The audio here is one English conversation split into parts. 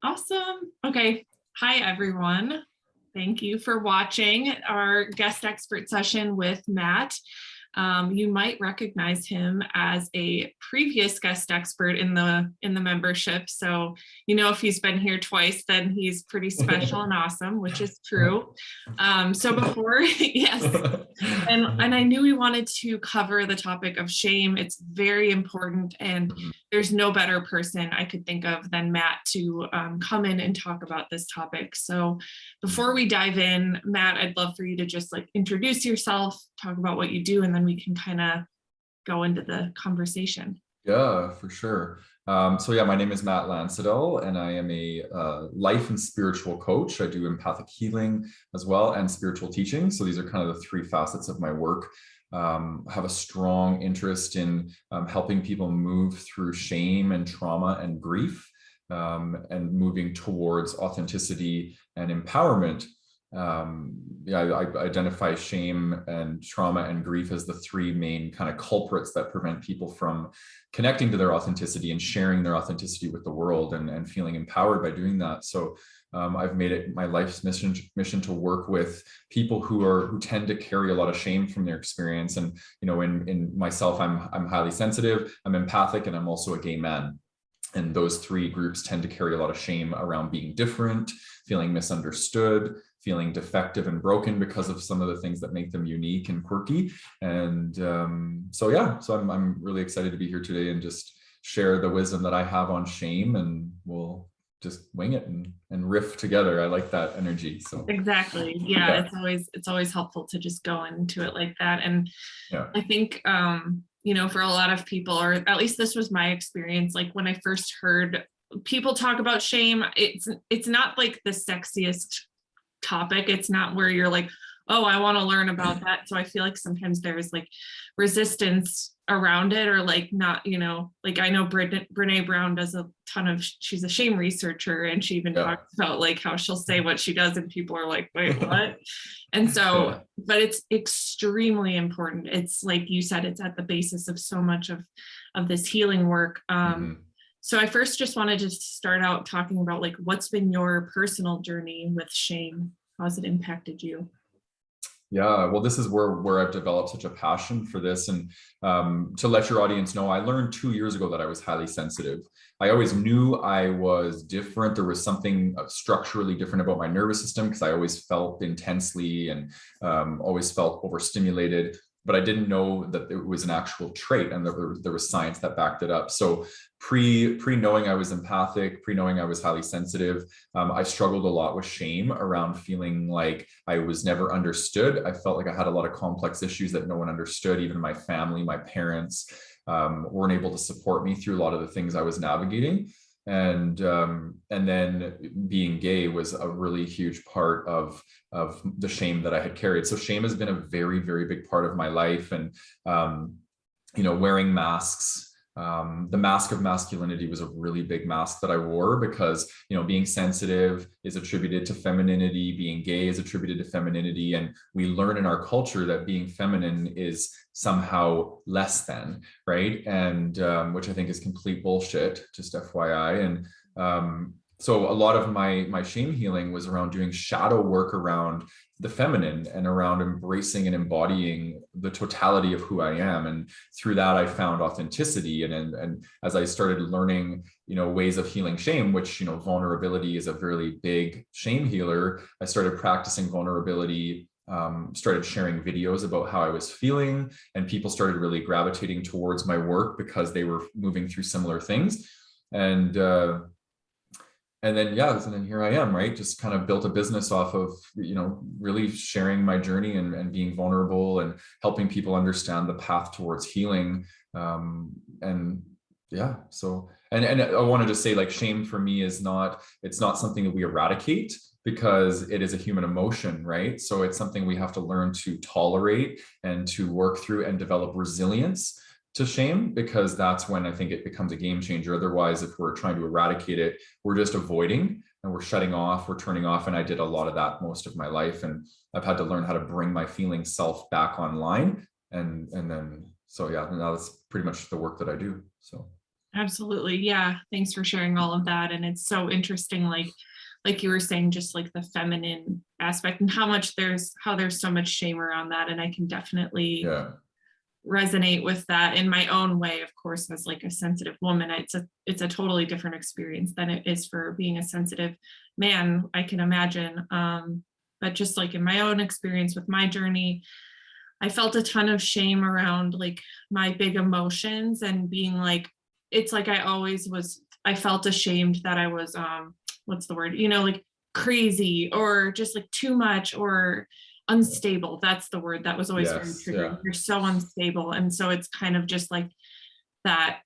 Awesome. Okay. Hi, everyone. Thank you for watching our guest expert session with Matt. You might recognize him as a previous guest expert in the membership. So, if he's been here twice, then he's pretty special and awesome, which is true. So before, yes, and I knew we wanted to cover the topic of shame. It's very important, and there's no better person I could think of than Matt to come in and talk about this topic. So before we dive in, Matt, I'd love for you to just introduce yourself, talk about what you do, and then we can kind of go into the conversation. Yeah, for sure. My name is Matt Lansadell, and I am a life and spiritual coach. I do empathic healing as well and spiritual teaching. So these are kind of the three facets of my work. I have a strong interest in helping people move through shame and trauma and grief, and moving towards authenticity and empowerment. I identify shame and trauma and grief as the three main kind of culprits that prevent people from connecting to their authenticity and sharing their authenticity with the world and feeling empowered by doing that. So I've made it my life's mission to work with people who tend to carry a lot of shame from their experience. And in myself, I'm highly sensitive, I'm empathic, and I'm also a gay man. And those three groups tend to carry a lot of shame around being different, feeling misunderstood, feeling defective and broken because of some of the things that make them unique and quirky. And so I'm really excited to be here today and just share the wisdom that I have on shame, and we'll just wing it and riff together. I like that energy. So exactly. Yeah. It's always helpful to just go into it like that. And I think for a lot of people, or at least this was my experience, when I first heard people talk about shame, it's not like the sexiest topic. It's not where you're like, oh, I want to learn about that. So I feel like sometimes there's resistance around it, or not, I know Brene Brown does a ton of, she's a shame researcher, and she even talks about how she'll say what she does and people are like, wait, what? And so, but it's extremely important. It's like you said, it's at the basis of so much of this healing work. So I first just wanted to start out talking about what's been your personal journey with shame? How has it impacted you? Yeah, well, this is where I've developed such a passion for this. And to let your audience know, I learned 2 years ago that I was highly sensitive. I always knew I was different. There was something structurally different about my nervous system because I always felt intensely and always felt overstimulated. But I didn't know that it was an actual trait, and there was science that backed it up. So pre-knowing I was empathic, pre-knowing I was highly sensitive, I struggled a lot with shame around feeling like I was never understood. I felt like I had a lot of complex issues that no one understood. Even my family, my parents weren't able to support me through a lot of the things I was navigating. And then being gay was a really huge part of the shame that I had carried. So shame has been a very, very big part of my life. And wearing masks. The mask of masculinity was a really big mask that I wore because, being sensitive is attributed to femininity, being gay is attributed to femininity. And we learn in our culture that being feminine is somehow less than, right? And which I think is complete bullshit, just FYI. And so a lot of my shame healing was around doing shadow work around the feminine and around embracing and embodying the totality of who I am. And through that, I found authenticity. And as I started learning, ways of healing shame, which, vulnerability is a really big shame healer, I started practicing vulnerability, started sharing videos about how I was feeling, and people started really gravitating towards my work because they were moving through similar things. And then here I am, right? Just kind of built a business off of, really sharing my journey and being vulnerable and helping people understand the path towards healing. And I wanted to say, shame for me it's not something that we eradicate, because it is a human emotion, right? So it's something we have to learn to tolerate and to work through and develop resilience to shame, because that's when I think it becomes a game changer. Otherwise, if we're trying to eradicate it, we're just avoiding and we're shutting off, we're turning off. And I did a lot of that most of my life. And I've had to learn how to bring my feeling self back online. And then, now that's pretty much the work that I do. So. Absolutely. Yeah. Thanks for sharing all of that. And it's so interesting, like you were saying, just like the feminine aspect and how there's so much shame around that. And I can definitely Yeah, resonate with that in my own way, of course, as like a sensitive woman. It's a totally different experience than it is for being a sensitive man, I can imagine. But just like in my own experience with my journey, I felt a ton of shame around like my big emotions and being like, it's like I felt ashamed that I was, what's the word, like crazy or just like too much or unstable. That's the word that was always very yes, triggering. yeah, You're so unstable. And so it's kind of just like that,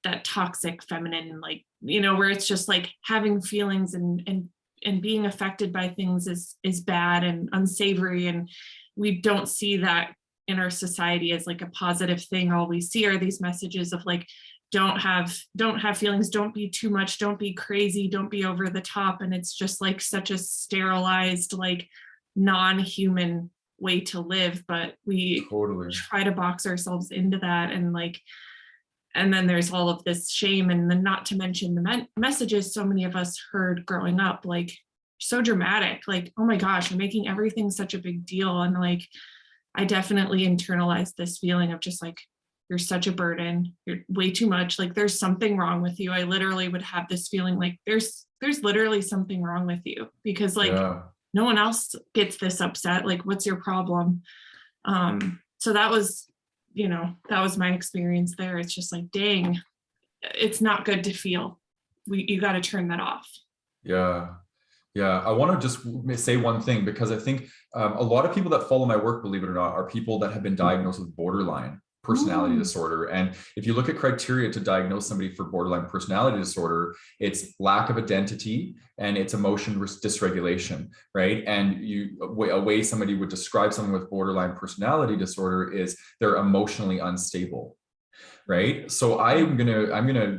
that toxic feminine, like, where it's just like having feelings and being affected by things is bad and unsavory. And we don't see that in our society as like a positive thing. All we see are these messages of like, don't have feelings, don't be too much, don't be crazy, don't be over the top. And it's just like such a sterilized, like non-human way to live, but we totally. try to box ourselves into that. And like, and then there's all of this shame, and then not to mention the messages so many of us heard growing up, like so dramatic, like, oh my gosh, I'm making everything such a big deal. And like, I definitely internalized this feeling of just like, you're such a burden, you're way too much, like there's something wrong with you. I literally would have this feeling like there's literally something wrong with you, because like Yeah. no one else gets this upset, like what's your problem? So that was my experience there. It's just like, dang, it's not good to feel. You got to turn that off. Yeah. Yeah, I want to just say one thing, because I think a lot of people that follow my work, believe it or not, are people that have been diagnosed with borderline personality Ooh. disorder. And if you look at criteria to diagnose somebody for borderline personality disorder, it's lack of identity and it's emotion dysregulation, right? And a way somebody would describe someone with borderline personality disorder is they're emotionally unstable. Right. So I'm gonna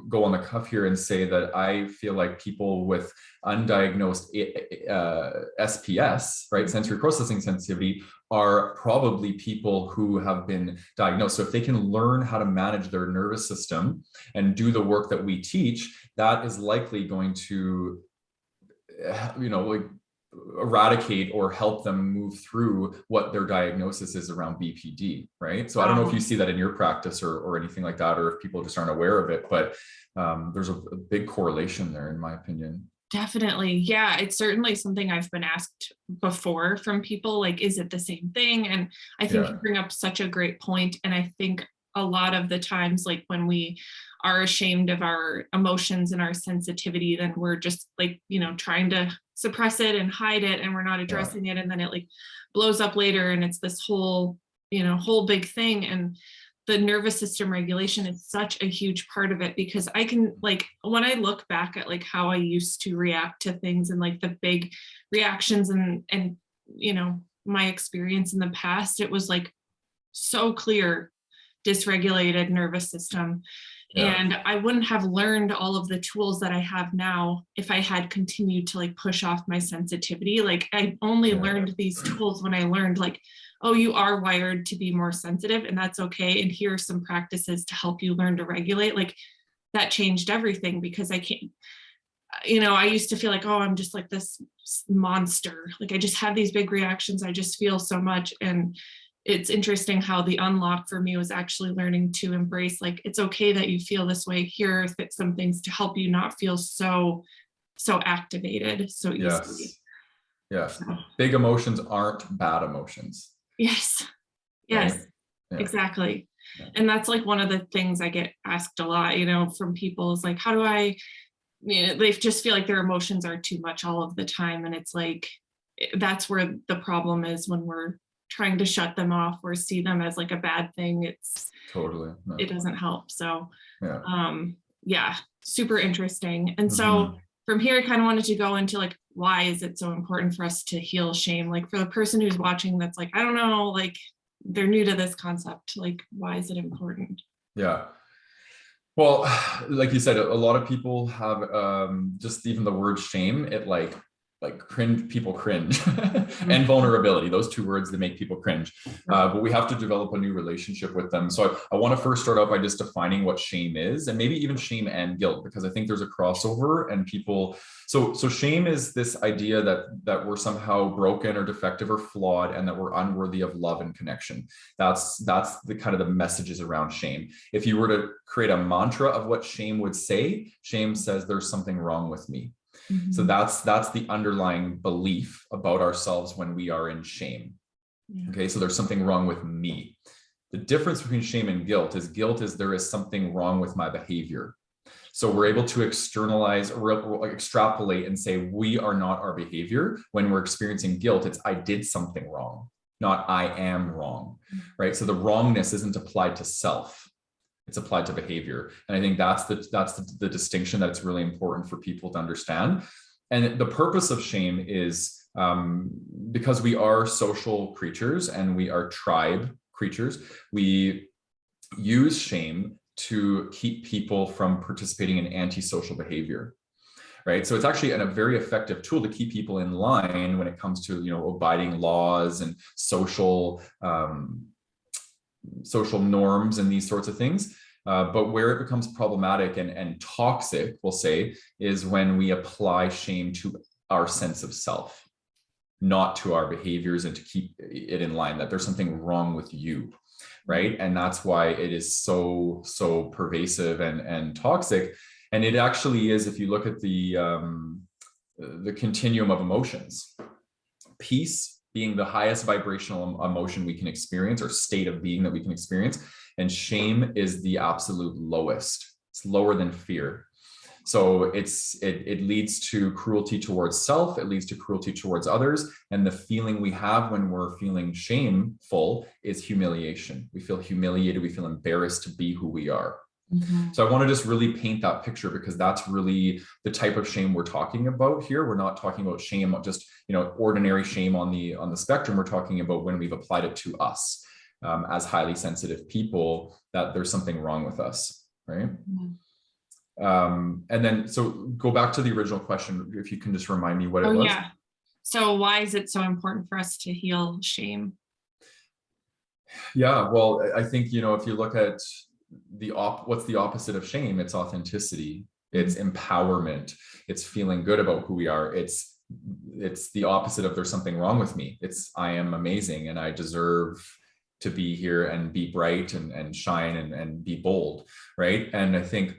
go on the cuff here and say that I feel like people with undiagnosed SPS, right, sensory processing sensitivity, are probably people who have been diagnosed. So if they can learn how to manage their nervous system and do the work that we teach, that is likely going to, like, eradicate or help them move through what their diagnosis is around BPD, right? So I don't know if you Wow. see that in your practice or anything like that, or if people just aren't aware of it, but there's a big correlation there, in my opinion. Definitely. Yeah, it's certainly something I've been asked before from people, like, is it the same thing? And I think you Yeah, bring up such a great point. And I think a lot of the times, like when we are ashamed of our emotions and our sensitivity, then we're just like, trying to suppress it and hide it, and we're not yeah, addressing it. And then it like blows up later, and it's this whole big thing. And the nervous system regulation is such a huge part of it, because I can, like, when I look back at like how I used to react to things and like the big reactions and my experience in the past, it was like so clear, dysregulated nervous system. yeah, And I wouldn't have learned all of the tools that I have now if I had continued to like push off my sensitivity. Like I only yeah, learned these tools when I learned like, oh, you are wired to be more sensitive, and that's okay. And here are some practices to help you learn to regulate. Like that changed everything, because I can't, I used to feel like, oh, I'm just like this monster. Like I just have these big reactions. I just feel so much. And it's interesting how the unlock for me was actually learning to embrace, like, it's okay that you feel this way. Here are some things to help you not feel so activated so easily. yes, yes. So, Big emotions aren't bad emotions, yes, right? yes, Yeah, exactly. yeah, And that's like one of the things I get asked a lot, from people, is like, how do I, they just feel like their emotions are too much all of the time. And it's like, that's where the problem is, when we're trying to shut them off or see them as like a bad thing. totally. It No, doesn't help. So yeah. yeah, super interesting. And so Mhm. from here, I kind of wanted to go into like, why is it so important for us to heal shame? Like for the person who's watching that's like, I don't know, like they're new to this concept, like why is it important? Yeah. Well, like you said, a lot of people have just even the word shame, it like like people cringe and vulnerability, those two words that make people cringe. But we have to develop a new relationship with them. So I want to first start out by just defining what shame is, and maybe even shame and guilt, because I think there's a crossover and people. So shame is this idea that we're somehow broken or defective or flawed, and that we're unworthy of love and connection. That's the kind of the messages around shame. If you were to create a mantra of what shame would say, shame says there's something wrong with me. Mm-hmm. So that's the underlying belief about ourselves when we are in shame. Yeah. Okay, so there's something wrong with me. The difference between shame and guilt is there is something wrong with my behavior. So we're able to externalize or extrapolate and say we are not our behavior. When we're experiencing guilt, it's I did something wrong, not I am wrong, right? So the wrongness isn't applied to self. It's applied to behavior. And I think that's the distinction that's really important for people to understand. And the purpose of shame is because we are social creatures and we are tribe creatures, we use shame to keep people from participating in antisocial behavior. Right. So it's actually a very effective tool to keep people in line when it comes to, abiding laws and social norms and these sorts of things. But where it becomes problematic and toxic, we'll say, is when we apply shame to our sense of self, not to our behaviors, and to keep it in line, that there's something wrong with you. Right. And that's why it is so pervasive and toxic. And it actually is, if you look at the continuum of emotions, peace being the highest vibrational emotion we can experience, or state of being that we can experience. And shame is the absolute lowest. It's lower than fear. So it leads to cruelty towards self. It leads to cruelty towards others. And the feeling we have when we're feeling shameful is humiliation. We feel humiliated. We feel embarrassed to be who we are. Mm-hmm. So I want to just really paint that picture, because that's really the type of shame we're talking about here. We're not talking about shame, just, ordinary shame on the spectrum. We're talking about when we've applied it to us as highly sensitive people, that there's something wrong with us, right? Mm-hmm. And then, so go back to the original question, if you can just remind me what it was. Yeah. So why is it so important for us to heal shame? Yeah, well, I think, if you look at what's the opposite of shame? It's authenticity. It's empowerment. It's feeling good about who we are. It's the opposite of there's something wrong with me. It's I am amazing and I deserve to be here and be bright and shine and be bold, right? And I think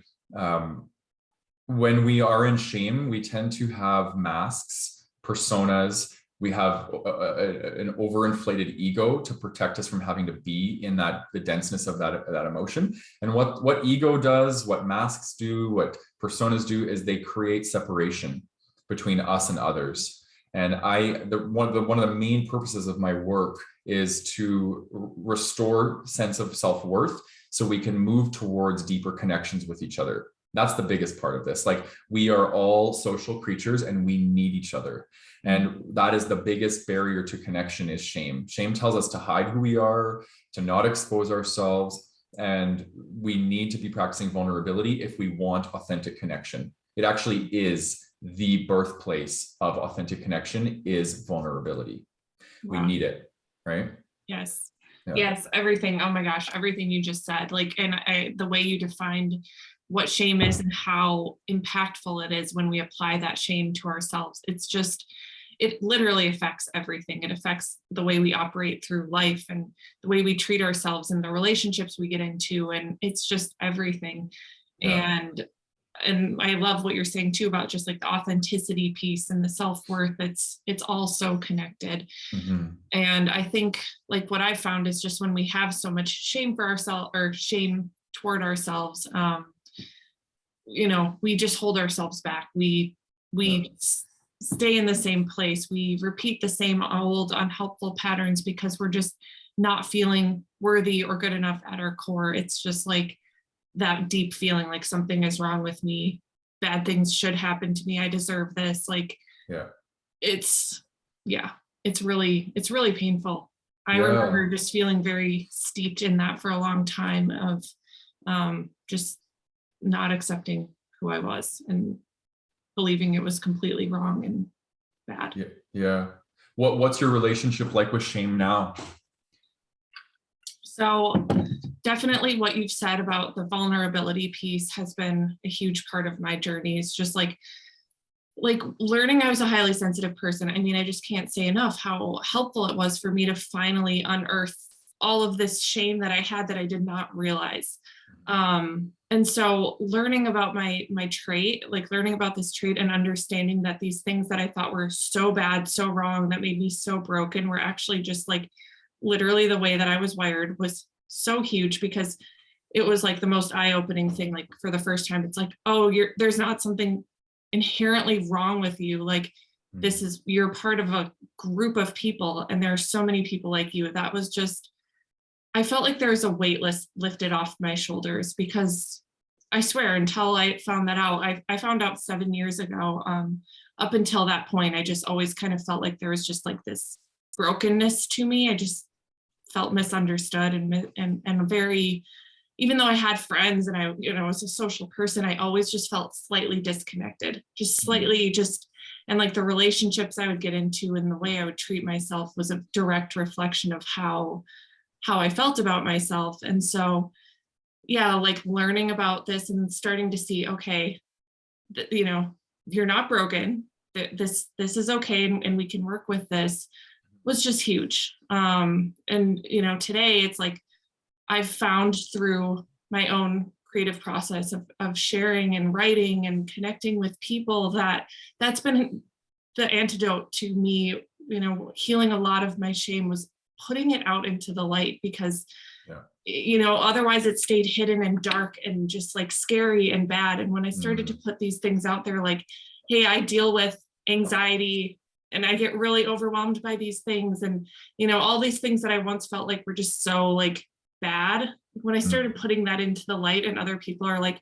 when we are in shame, we tend to have masks, personas. We have an overinflated ego to protect us from having to be in the denseness of that emotion. And what ego does, what masks do, what personas do, is they create separation between us and others. And one of the main purposes of my work is to restore sense of self-worth, so we can move towards deeper connections with each other. That's the biggest part of this. Like, we are all social creatures and we need each other. And that is the biggest barrier to connection, is shame. Shame tells us to hide who we are, to not expose ourselves. And we need to be practicing vulnerability if we want authentic connection. It actually is the birthplace of authentic connection, is vulnerability. Wow. We need it, right? Yes. Yeah. Yes. Everything. Oh my gosh. Everything you just said, the way you defined what shame is and how impactful it is when we apply that shame to ourselves. It literally affects everything. It affects the way we operate through life and the way we treat ourselves and the relationships we get into. And it's just everything. Yeah. And I love what you're saying too, about just like the authenticity piece and the self-worth. It's all so connected. Mm-hmm. And I think like what I found is just when we have so much shame for ourselves, or shame toward ourselves, we just hold ourselves back. We stay in the same place. We repeat the same old unhelpful patterns because we're just not feeling worthy or good enough at our core. It's just like that deep feeling like something is wrong with me. Bad things should happen to me. I deserve this. It's really painful. I remember just feeling very steeped in that for a long time, of just not accepting who I was and believing it was completely wrong. And bad. Yeah. What's your relationship like with shame now? So definitely what you've said about the vulnerability piece has been a huge part of my journey. It's just like learning I was a highly sensitive person. I mean, I just can't say enough how helpful it was for me to finally unearth all of this shame that I had that I did not realize. And so learning about my trait, like learning about this trait and understanding that these things that I thought were so bad, so wrong, that made me so broken were actually just like literally the way that I was wired was so huge, because it was like the most eye-opening thing. Like for the first time, it's like, oh, there's not something inherently wrong with you. Like this is, you're part of a group of people and there are so many people like you. That was just, I felt like there was a weight lifted off my shoulders, because I swear until I found that out, I found out 7 years ago. Up until that point, I just always kind of felt like there was just like this brokenness to me. I just felt misunderstood and very, even though I had friends and I, was a social person, I always just felt slightly disconnected, just slightly and like the relationships I would get into and the way I would treat myself was a direct reflection of how I felt about myself. And so, yeah, like learning about this and starting to see, okay, you're not broken. This is okay, and we can work with this, was just huge. And today it's like I've found through my own creative process of sharing and writing and connecting with people that's been the antidote to me, healing a lot of my shame, was putting it out into the light, because otherwise it stayed hidden and dark and just like scary and bad. And when I started to put these things out there, like, hey, I deal with anxiety and I get really overwhelmed by these things, and all these things that I once felt like were just so like bad, when I started putting that into the light and other people are like,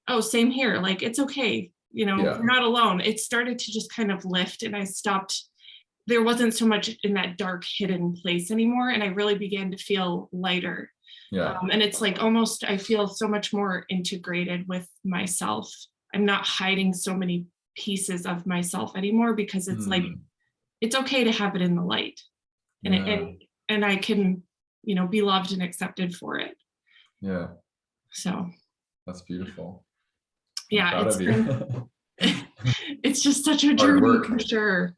oh, same here, like it's okay, you're not alone, it started to just kind of lift, and I stopped, there wasn't so much in that dark hidden place anymore, and I really began to feel lighter. And it's like almost I feel so much more integrated with myself. I'm not hiding so many pieces of myself anymore, because it's like it's okay to have it in the light, and I can be loved and accepted for it. So that's beautiful. I'm proud of you. It's just such a journey for sure.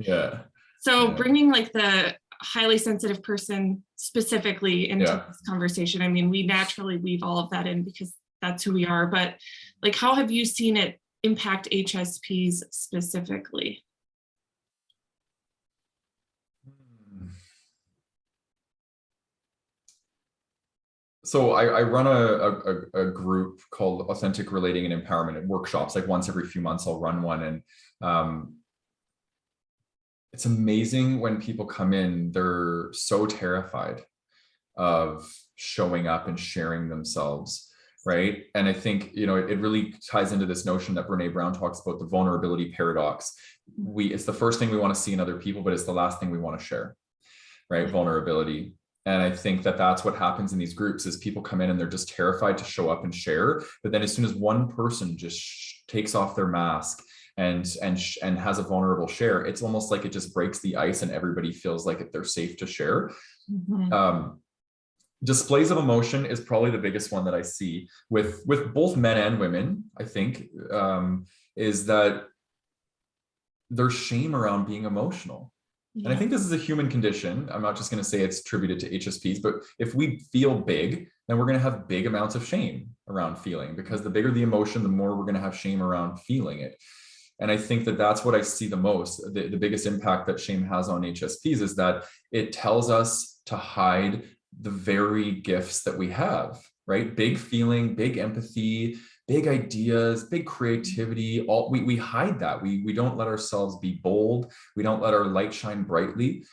So bringing like the highly sensitive person specifically into this conversation, I mean, we naturally weave all of that in because that's who we are, but like, how have you seen it impact HSPs specifically? So I run a group called Authentic Relating and Empowerment at workshops. Like once every few months, I'll run one, and it's amazing when people come in, they're so terrified of showing up and sharing themselves, right? And I think, it really ties into this notion that Brene Brown talks about, the vulnerability paradox. It's the first thing we want to see in other people, but it's the last thing we want to share, right? Vulnerability. And I think that that's what happens in these groups, is people come in and they're just terrified to show up and share. But then as soon as one person just takes off their mask and has a vulnerable share, it's almost like it just breaks the ice and everybody feels like they're safe to share. Displays of emotion is probably the biggest one that I see with both men and women, I think, is that there's shame around being emotional. And I think this is a human condition. I'm not just going to say it's attributed to HSPs, but if we feel big, then we're going to have big amounts of shame around feeling, because the bigger the emotion, the more we're going to have shame around feeling it. And I think that that's what I see the most. The biggest impact that shame has on HSPs is that it tells us to hide the very gifts that we have, right? Big feeling, big empathy, big ideas, big creativity. We hide that. We don't let ourselves be bold. We don't let our light shine brightly,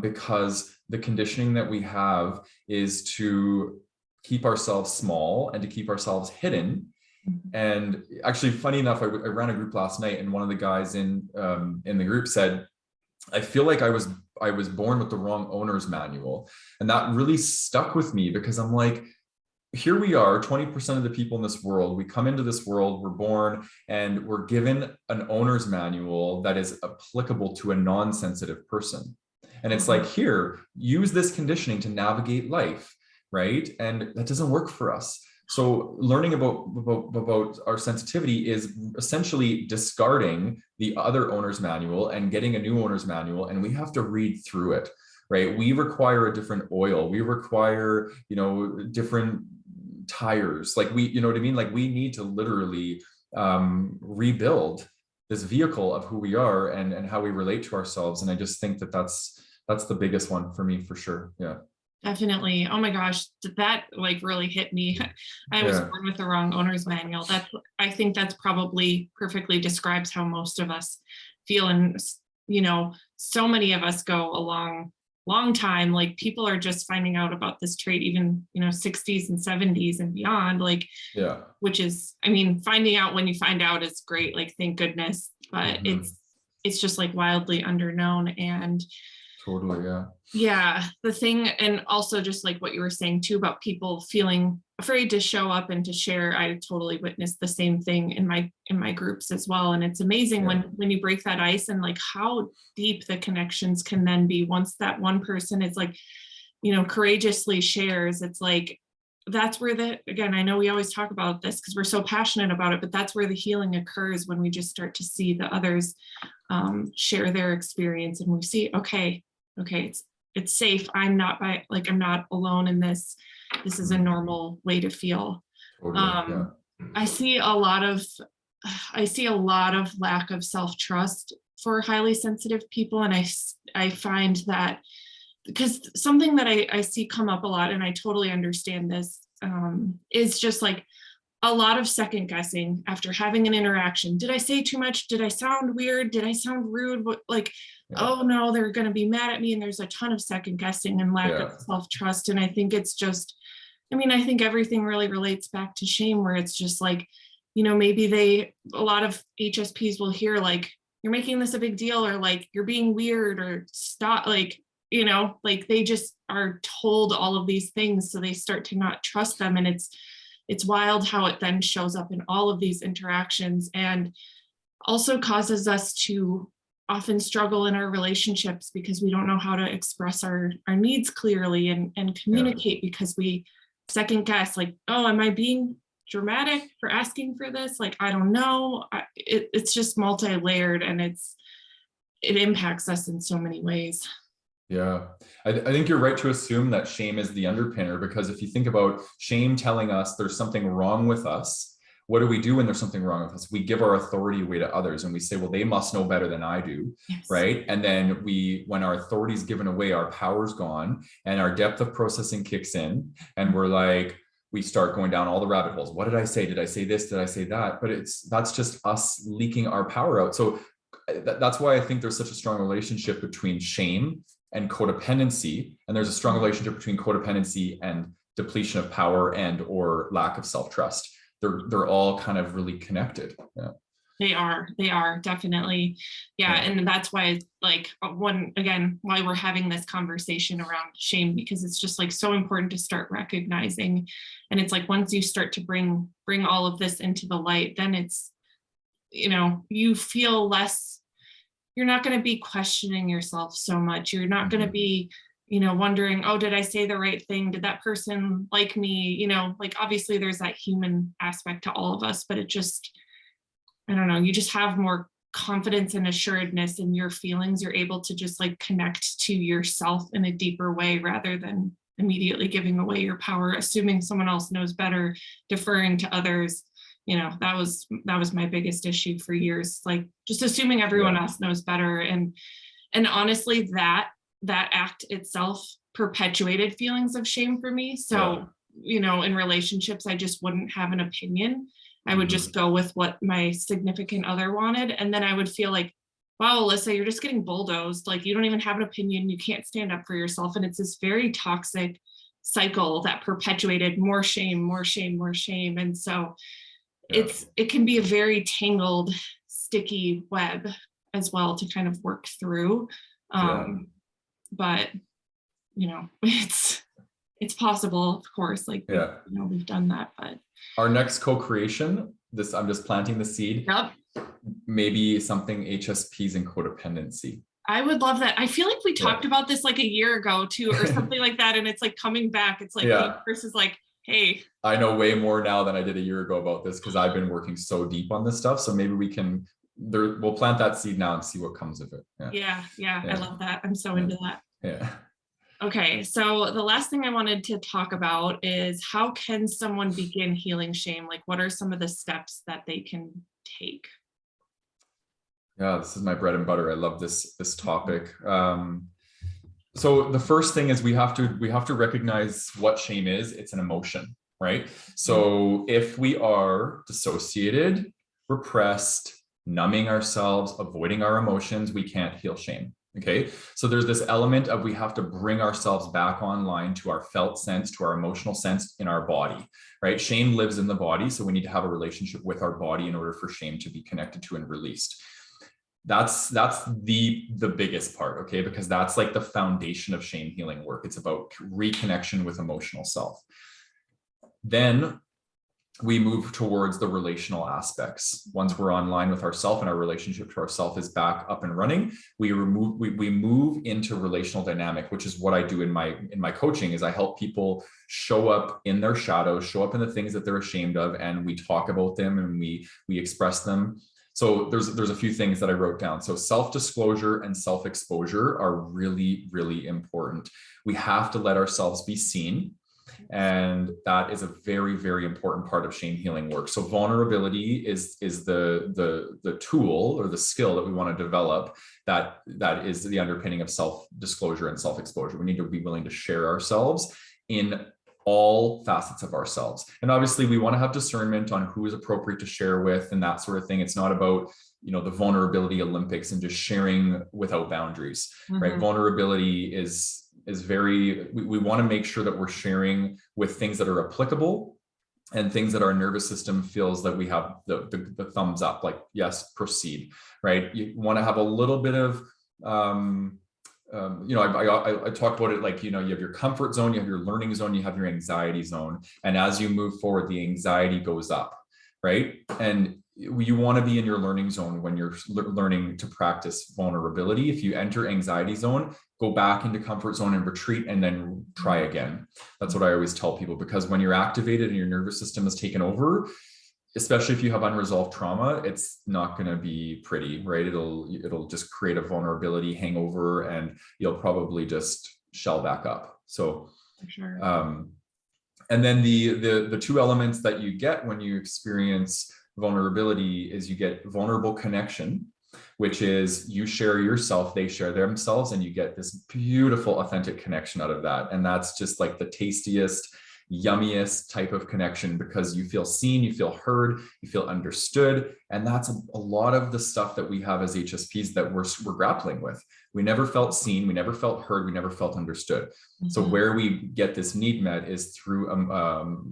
because the conditioning that we have is to keep ourselves small and to keep ourselves hidden. And actually, funny enough, I ran a group last night, and one of the guys in the group said, I feel like I was born with the wrong owner's manual. And that really stuck with me, because I'm like, here we are, 20% of the people in this world, we come into this world, we're born, and we're given an owner's manual that is applicable to a non-sensitive person. And it's like, here, use this conditioning to navigate life, right? And that doesn't work for us. So learning about our sensitivity is essentially discarding the other owner's manual and getting a new owner's manual, and we have to read through it, right? We require a different oil. We require, different tires. Like you know what I mean? Like we need to literally rebuild this vehicle of who we are and how we relate to ourselves. And I just think that that's the biggest one for me, for sure. Yeah. Definitely. Oh my gosh, that like really hit me. I was born with the wrong owner's manual. I think that's probably perfectly describes how most of us feel. And, so many of us go a long time. Like people are just finding out about this trait, even, 60s and 70s and beyond, like, which is, I mean, finding out when you find out is great. Like, thank goodness, but it's just like wildly underknown. And totally. Yeah, the thing, and also just like what you were saying too about people feeling afraid to show up and to share. I totally witnessed the same thing in my groups as well. And it's amazing when you break that ice and like how deep the connections can then be once that one person is like, courageously shares. It's like that's where again, I know we always talk about this because we're so passionate about it, but that's where the healing occurs, when we just start to see the others share their experience, and we see, okay, it's safe. I'm not alone in this. This is a normal way to feel. Totally, I see a lot of lack of self-trust for highly sensitive people. And I find that, because something that I see come up a lot, and I totally understand this, is just like a lot of second guessing after having an interaction. Did I say too much? Did I sound weird? Did I sound rude? Oh no, they're going to be mad at me. And there's a ton of second guessing and lack of self-trust. And I think it's just, I think everything really relates back to shame, where it's just like, maybe a lot of HSPs will hear like, you're making this a big deal, or like, you're being weird, or stop, like, like they just are told all of these things. So they start to not trust them. And it's wild how it then shows up in all of these interactions, and also causes us to often struggle in our relationships because we don't know how to express our needs clearly and communicate, because we second guess, like, oh, am I being dramatic for asking for this? Like, I don't know. It's just multi-layered, and it impacts us in so many ways. Yeah, I think you're right to assume that shame is the underpinner, because if you think about shame telling us there's something wrong with us, what do we do when there's something wrong with us? We give our authority away to others, and we say, well, they must know better than I do, right? And then when our authority is given away, our power's gone and our depth of processing kicks in, and we're like, we start going down all the rabbit holes. What did I say? Did I say this? Did I say that? But that's just us leaking our power out. So that's why I think there's such a strong relationship between shame and codependency. And there's a strong relationship between codependency and depletion of power and or lack of self-trust. They're all kind of really connected. Yeah. They are definitely. Yeah. And that's why, like, why we're having this conversation around shame, because it's just like so important to start recognizing. And it's like, once you start to bring all of this into the light, then it's, you feel less, you're not going to be questioning yourself so much. You're not going to be, wondering, oh, did I say the right thing? Did that person like me? Like, obviously there's that human aspect to all of us, but it just, I don't know, you just have more confidence and assuredness in your feelings. You're able to just like connect to yourself in a deeper way, rather than immediately giving away your power, assuming someone else knows better, deferring to others. That was my biggest issue for years, like just assuming everyone else knows better. And honestly, that act itself perpetuated feelings of shame for me. So, in relationships, I just wouldn't have an opinion. I would just go with what my significant other wanted. And then I would feel like, wow, Alyssa, you're just getting bulldozed. Like, you don't even have an opinion. You can't stand up for yourself. And it's this very toxic cycle that perpetuated more shame, more shame, more shame. And so it can be a very tangled, sticky web as well to kind of work through. But, it's possible, of course, like, Yeah. we've done that, but. Our next co-creation, this, I'm just planting the seed. Yep. Maybe something HSPs and codependency. I would love that. I feel like we talked about this like a year ago too, or something like that. And it's like coming back. It's like the universe is like, hey. I know way more now than I did a year ago about this because I've been working so deep on this stuff. So maybe we can, we'll plant that seed now and see what comes of it. Yeah. I love that. I'm so into that. Yeah. Okay, so the last thing I wanted to talk about is how can someone begin healing shame? Like, what are some of the steps that they can take? Yeah, this is my bread and butter. I love this topic. So the first thing is we have to recognize what shame is. It's an emotion, right? So if we are dissociated, repressed, numbing ourselves, avoiding our emotions, we can't heal shame. Okay, so there's this element of we have to bring ourselves back online to our felt sense, to our emotional sense in our body, right? Shame lives in the body, so we need to have a relationship with our body in order for shame to be connected to and released. That's the biggest part, okay? Because that's like the foundation of shame healing work. It's about reconnection with emotional self. Then we move towards the relational aspects. Once we're online with ourselves and our relationship to ourself is back up and running, we move into relational dynamic, which is what I do in my coaching. Is I help people show up in their shadows, show up in the things that they're ashamed of, and we talk about them and we express them. So there's a few things that I wrote down. So self-disclosure and self-exposure are really, really important. We have to let ourselves be seen. And that is a very, very important part of shame healing work. So vulnerability is the tool or the skill that we want to develop that is the underpinning of self-disclosure and self-exposure. We need to be willing to share ourselves in all facets of ourselves. And obviously we want to have discernment on who is appropriate to share with and that sort of thing. It's not about, the vulnerability Olympics and just sharing without boundaries, right? Vulnerability is very, we want to make sure that we're sharing with things that are applicable and things that our nervous system feels that we have the thumbs up, like, yes, proceed, right? You want to have a little bit of, I talk about it like, you have your comfort zone, you have your learning zone, you have your anxiety zone. And as you move forward, the anxiety goes up, right? And you want to be in your learning zone when you're learning to practice vulnerability. If you enter anxiety zone, go back into comfort zone and retreat and then try again. That's what I always tell people, because when you're activated and your nervous system is taken over, especially if you have unresolved trauma, it's not going to be pretty, right? It'll just create a vulnerability hangover and you'll probably just shell back up. So, sure. And then the two elements that you get when you experience vulnerability is you get vulnerable connection, which is you share yourself, they share themselves, and you get this beautiful, authentic connection out of that. And that's just like the tastiest, yummiest type of connection because you feel seen, you feel heard, you feel understood. And that's a lot of the stuff that we have as HSPs that we're grappling with. We never felt seen, we never felt heard, we never felt understood. So where we get this need met is through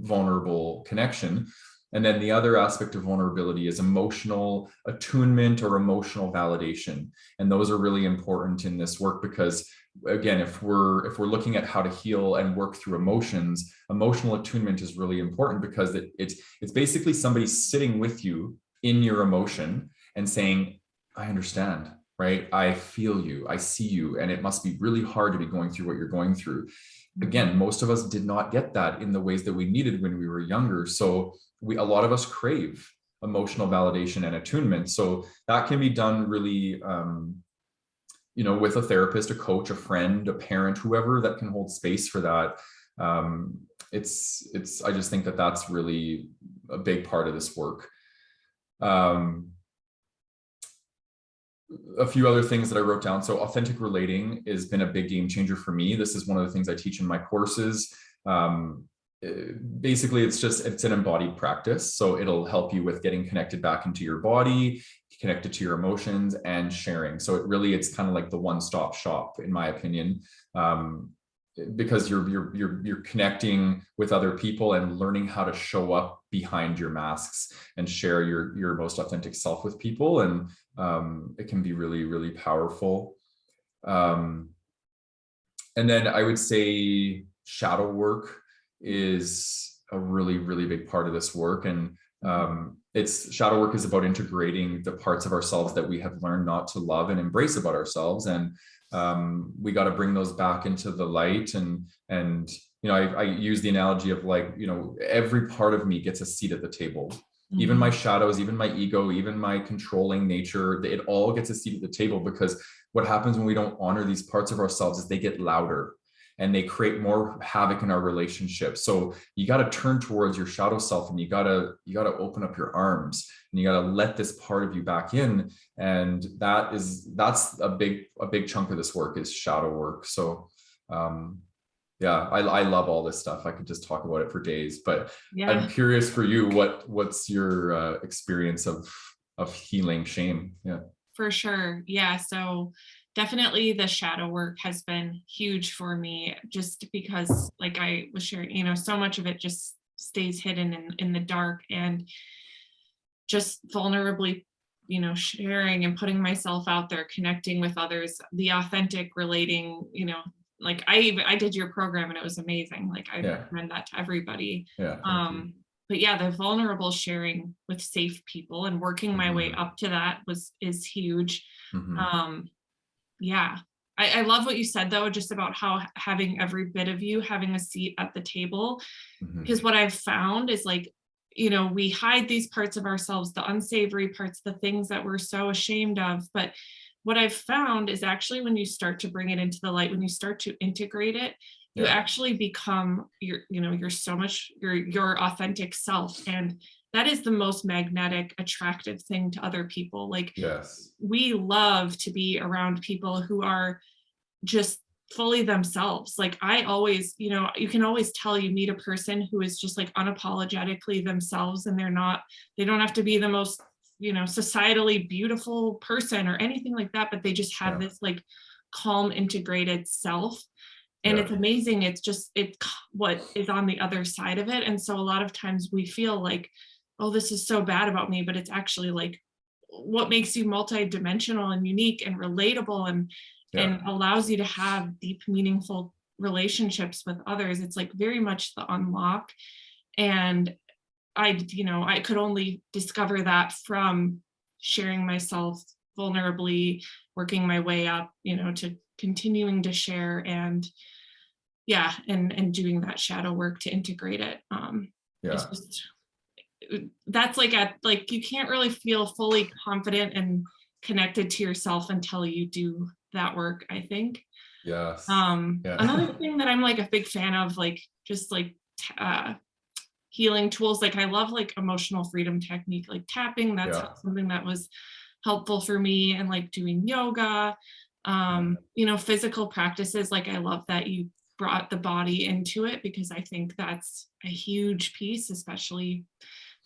vulnerable connection. And then the other aspect of vulnerability is emotional attunement or emotional validation. And those are really important in this work because, again, if we're looking at how to heal and work through emotions, emotional attunement is really important because it's basically somebody sitting with you in your emotion and saying, I understand, right? I feel you, I see you, and it must be really hard to be going through what you're going through. Again, most of us did not get that in the ways that we needed when we were younger. So a lot of us crave emotional validation and attunement. So that can be done really, with a therapist, a coach, a friend, a parent, whoever that can hold space for that. I just think that that's really a big part of this work. A few other things that I wrote down. So authentic relating has been a big game changer for me. This is one of the things I teach in my courses. Basically, it's an embodied practice. So it'll help you with getting connected back into your body, connected to your emotions and sharing. So it's kind of like the one-stop shop, in my opinion, because you're connecting with other people and learning how to show up behind your masks and share your most authentic self with people. And it can be really, really powerful. And then I would say shadow work is a really, really big part of this work. And it's shadow work is about integrating the parts of ourselves that we have learned not to love and embrace about ourselves. And we got to bring those back into the light. And you know, I use the analogy of like, you know, every part of me gets a seat at the table. Even my shadows, even my ego, even my controlling nature, it all gets a seat at the table, because what happens when we don't honor these parts of ourselves is they get louder and they create more havoc in our relationships. So you got to turn towards your shadow self, and you got to open up your arms, and you got to let this part of you back in. And that's a big chunk of this work is shadow work. So yeah, I love all this stuff. I could just talk about it for days, but yeah. I'm curious for you, what's your experience of healing shame? Yeah, for sure. Yeah. So definitely the shadow work has been huge for me, just because like I was sharing, you know, so much of it just stays hidden in the dark, and just vulnerably, you know, sharing and putting myself out there, connecting with others, the authentic relating, you know, like I did your program and it was amazing. Like I recommend that to everybody. Yeah. But yeah, the vulnerable sharing with safe people and working my way up to that is huge. Yeah. I love what you said though, just about how having every bit of you having a seat at the table. Because what I've found is like, you know, we hide these parts of ourselves, the unsavory parts, the things that we're so ashamed of. But what I've found is actually when you start to bring it into the light, when you start to integrate it, you actually become you're so much your authentic self. And that is the most magnetic, attractive thing to other people. Like, we love to be around people who are just fully themselves. Like I always, you know, you can always tell you meet a person who is just like unapologetically themselves, and they don't have to be the most, you know, societally beautiful person or anything like that, but they just have this like calm, integrated self. And it's amazing. It's what is on the other side of it. And so a lot of times we feel like, oh, this is so bad about me, but it's actually like what makes you multidimensional and unique and relatable and allows you to have deep, meaningful relationships with others. It's like very much the unlock. And I could only discover that from sharing myself vulnerably, working my way up, you know, to continuing to share and doing that shadow work to integrate it. It's just, that's like you can't really feel fully confident and connected to yourself until you do that work, I think. Another thing that I'm like a big fan of, like just like healing tools, like I love like emotional freedom technique, like tapping. That's something that was helpful for me, and like doing yoga, you know, physical practices. Like I love that you brought the body into it, because I think that's a huge piece, especially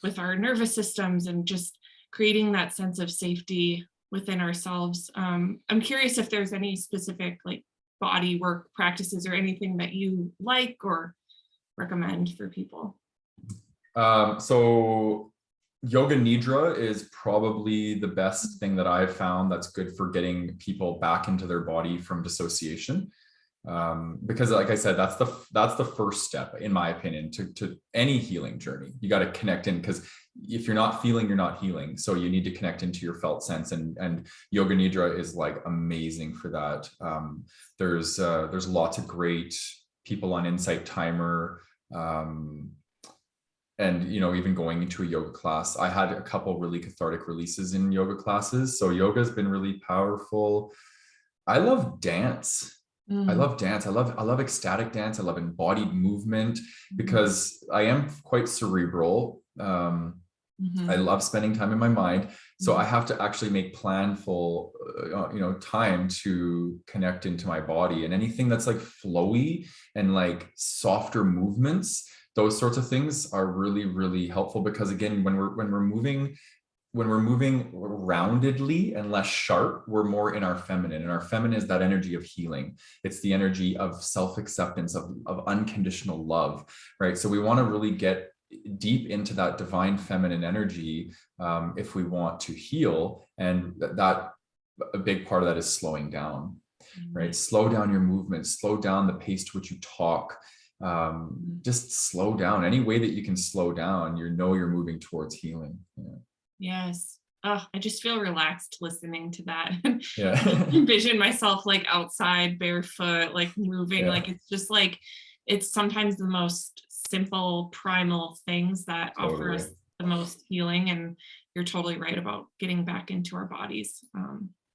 with our nervous systems and just creating that sense of safety within ourselves. I'm curious if there's any specific like body work practices or anything that you like or recommend for people. So yoga nidra is probably the best thing that I've found that's good for getting people back into their body from dissociation. Because like I said, that's the first step, in my opinion, to any healing journey. You got to connect in, because if you're not feeling, you're not healing. So you need to connect into your felt sense, and yoga nidra is like amazing for that. There's lots of great people on Insight Timer, and you know, even going into a yoga class, I had a couple really cathartic releases in yoga classes. So yoga has been really powerful. I love dance. I love dance. I love ecstatic dance. I love embodied movement, because I am quite cerebral. I love spending time in my mind. So I have to actually make planful, time to connect into my body, and anything that's like flowy and like softer movements, those sorts of things are really, really helpful, because again, when we're moving roundedly and less sharp, we're more in our feminine, and our feminine is that energy of healing. It's the energy of self-acceptance, of unconditional love, right? So we want to really get deep into that divine feminine energy if we want to heal. And that a big part of that is slowing down, right? Slow down your movement, slow down the pace to which you talk. just slow down. Any way that you can slow down, you're moving towards healing. Yes. Oh, I just feel relaxed listening to that. Yeah. Envision myself like outside barefoot, like moving, Yeah. like it's just like, it's sometimes the most simple primal things that offer Totally. us the most healing. And you're totally right about getting back into our bodies.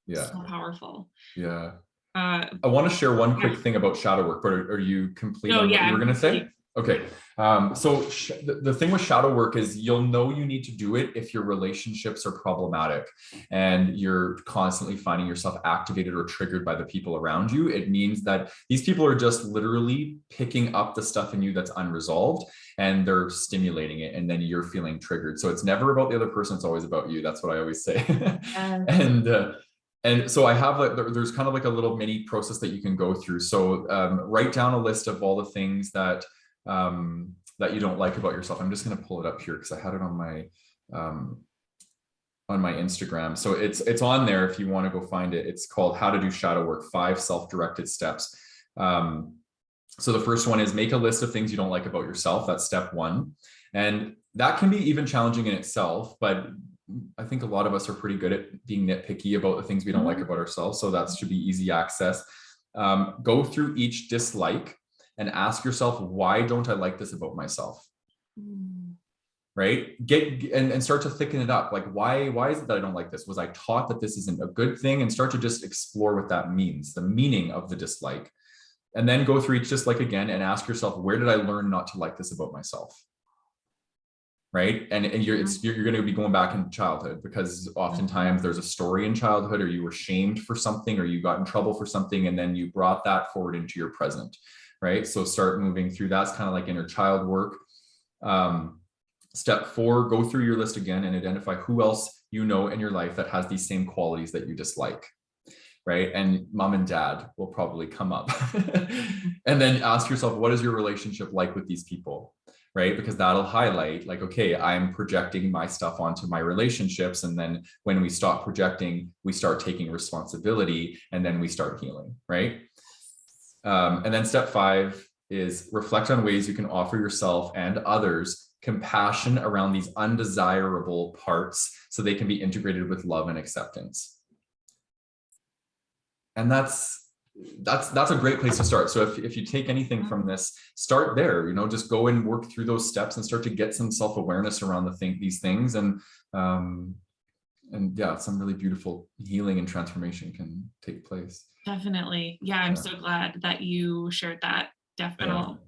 Yeah. So powerful. Yeah. Uh, I want to share one yeah. quick thing about shadow work, but are you complete Oh on what yeah, you were I'm going to say? complete. Okay. So the thing with shadow work is you'll know you need to do it if your relationships are problematic and you're constantly finding yourself activated or triggered by the people around you. It means that these people are just literally picking up the stuff in you that's unresolved and they're stimulating it, and then you're feeling triggered. So it's never about the other person. It's always about you. That's what I always say. Yes. And so I have there's kind of like a little mini process that you can go through. So write down a list of all the things that that you don't like about yourself. I'm just going to pull it up here because I had it on my Instagram. So it's on there if you want to go find it. It's called How to Do Shadow Work: 5 Self-Directed Steps. So the first one is make a list of things you don't like about yourself. That's step one. And that can be even challenging in itself, but I think a lot of us are pretty good at being nitpicky about the things we don't like about ourselves. So that should be easy access. Go through each dislike and ask yourself, why don't I like this about myself? Right? And start to thicken it up. Like, why is it that I don't like this? Was I taught that this isn't a good thing? And start to just explore what that means, the meaning of the dislike. And then go through each dislike again and ask yourself, where did I learn not to like this about myself? Right. And you're going to be going back in childhood, because oftentimes there's a story in childhood, or you were shamed for something, or you got in trouble for something, and then you brought that forward into your present. Right. So start moving through. That's kind of like inner child work. Step 4, go through your list again and identify who else you know in your life that has these same qualities that you dislike. Right. And mom and dad will probably come up. And then ask yourself, what is your relationship like with these people? Right? Because that'll highlight, like, okay, I'm projecting my stuff onto my relationships. And then when we stop projecting, we start taking responsibility, and then we start healing. Right. And then step 5 is reflect on ways you can offer yourself and others compassion around these undesirable parts so they can be integrated with love and acceptance. And that's a great place to start. So if you take anything from this, start there, just go and work through those steps and start to get some self-awareness around these things. And yeah, some really beautiful healing and transformation can take place. Definitely. Yeah. I'm so glad that you shared that. Definitely. I'll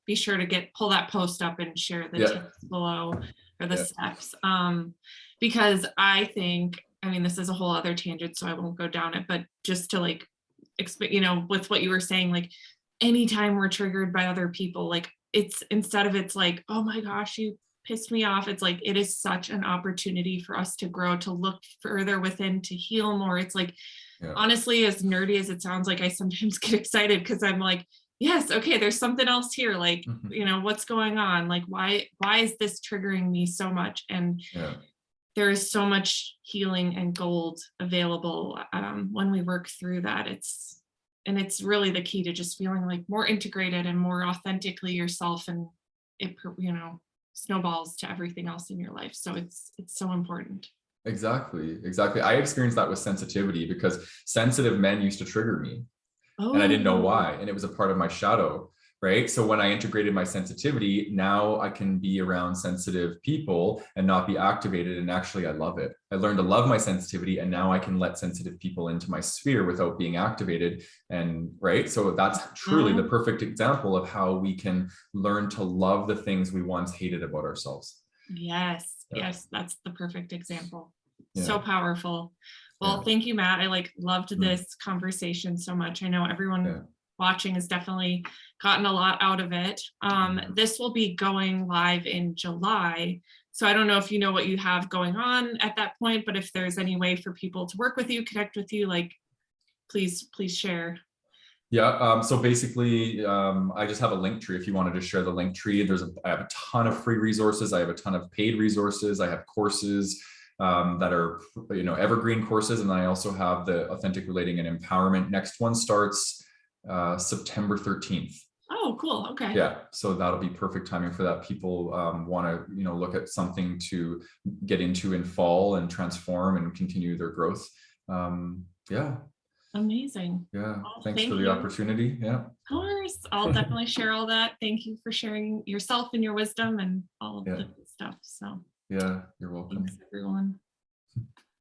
be sure to pull that post up and share the tips below, or the steps. Because I think, this is a whole other tangent, so I won't go down it, but just to with what you were saying, like anytime we're triggered by other people, like it's like, oh my gosh, you pissed me off. It's like, it is such an opportunity for us to grow, to look further within, to heal more. It's like, honestly, as nerdy as it sounds, like I sometimes get excited because I'm like, yes, okay, there's something else here. Like, what's going on? Like, why is this triggering me so much? And there is so much healing and gold available when we work through that. It's really the key to just feeling like more integrated and more authentically yourself, and it snowballs to everything else in your life. So it's so important. Exactly. I experienced that with sensitivity, because sensitive men used to trigger me. And I didn't know why. And it was a part of my shadow. Right. So when I integrated my sensitivity, now I can be around sensitive people and not be activated. And actually, I love it. I learned to love my sensitivity, and now I can let sensitive people into my sphere without being activated. And right. So that's truly the perfect example of how we can learn to love the things we once hated about ourselves. Yes. Yes. That's the perfect example. So powerful. Well, thank you, Matt. I loved this conversation so much. I know everyone watching has definitely gotten a lot out of it. This will be going live in July. So I don't know if you know what you have going on at that point, but if there's any way for people to work with you, connect with you, please share. Yeah. So basically, I just have a link tree. If you wanted to share the link tree, I have a ton of free resources. I have a ton of paid resources. I have courses that are, evergreen courses. And I also have the Authentic Relating and Empowerment. Next one starts September 13th. Oh, cool. Okay. Yeah, so that'll be perfect timing for that. People want to, look at something to get into in fall and transform and continue their growth. Yeah. Amazing. Yeah. Well, Thanks thank for the you. opportunity. Yeah. Of course. I'll definitely share all that. Thank you for sharing yourself and your wisdom and all of the good stuff. So yeah, you're welcome. thanks, everyone.